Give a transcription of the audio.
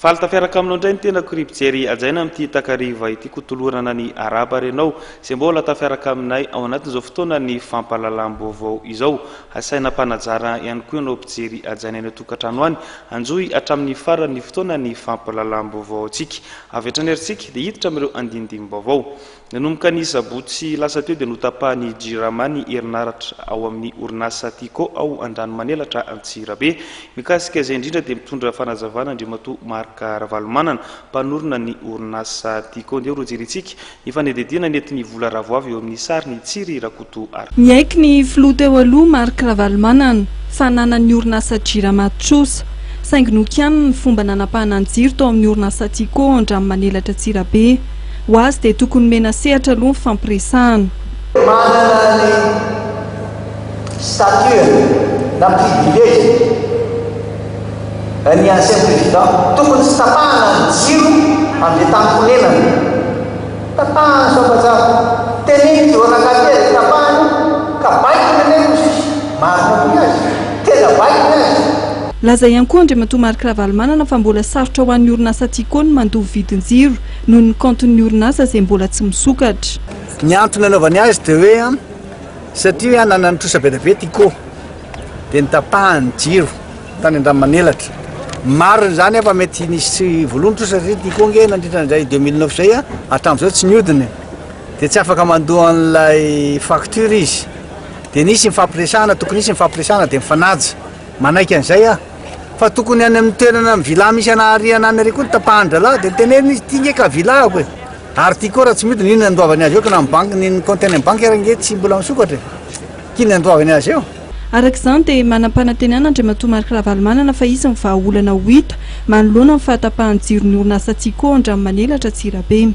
Faltafiaraka aminao indray ny tenako ry mpijery ajaina amin'ity takariva ity kotolorana ny araba renao izay mbola tafiaraka aminay ao anatin'izao fotoana ny fampahalalam-baovao izao. Asaina mpanajara ihany koa ianao mpijery ajaina eny an-tokantrano any anjoy hatramin'ny farany fotoana ny fampahalalam-baovao antsika. Avy hatrany aritsika dia hiditra amin'ireo andindim-baovao. Nanomboka ny sabotsy lasa teo dia notapahany jirama ny herinaratra ao amin'ny orinasa Tico ao Andranomanelatra Antsirabe. Mikasika izay indrindra dia mitondra fanazavana Andriamatoa Marka Ravalomanana mpanorona ny orinasa Tico. Ndeo ro jeritsika ny fanedediana nentin'ny vola ravoavy eo amin'ny sary ny Tsiry Rakoto Ary. Miaiky ny filoha teo aloha Marka Ravalomanana fa nanany orinasa jirama tsosa saingy nokiany ny fomba nanapahana ny jiro tao amin'ny orinasa Tico Andranomanelatra Antsirabe. Ho azy dia tokony mena sehatra aloha ny fampiresahana. Manana ny statut na privilège ny ancien président tokony tsy tapahana ny jiro amin'ilay tanimponenana. Tapahana soapatsara teneny joranakately tapahana ka baiko neneny marina koa azy tena baiko azy. Laza ihany koa Andriamatoa Marka Ravalomanana fa mbola sarotra ho an'ny orinasa Tico ny mandoa vidin-jiro noho ny compte-ny orinasa izay mbola tsy misokatra. Ny antony anaovany azy dia hoe satria nanany trosa be dia be Tico dia nitapahany jiro tany Andranomanelatra. Maro zany fa mety nisy voalohany trosa satria Tico nge nandritran'izay 2009 zay hatramin'izao tsy niodiny dia tsy afaka mandoa an'ilay facture izy dia nisy mifampiresahana tokony nisy mifampiresahana dia mifanaja manaiky an'izay fa tokony any amin'ny toerana vila misy anahariana any koa tapahana dia teneny izy ity nge ka vilako e ary Tico raha tsy midiny iny andoavany azy eo ka na banque ny compte-ny banque nge tsy mbola misokatra kiny andoavany azy eo. Araka izany dia manam-panantenana Andriamatoa Marka Ravalomanana fa izy ny vahaolana ho hita manoloana ny fahatapahany jiro ny orinasa Tico Andranomanelatra Antsirabe.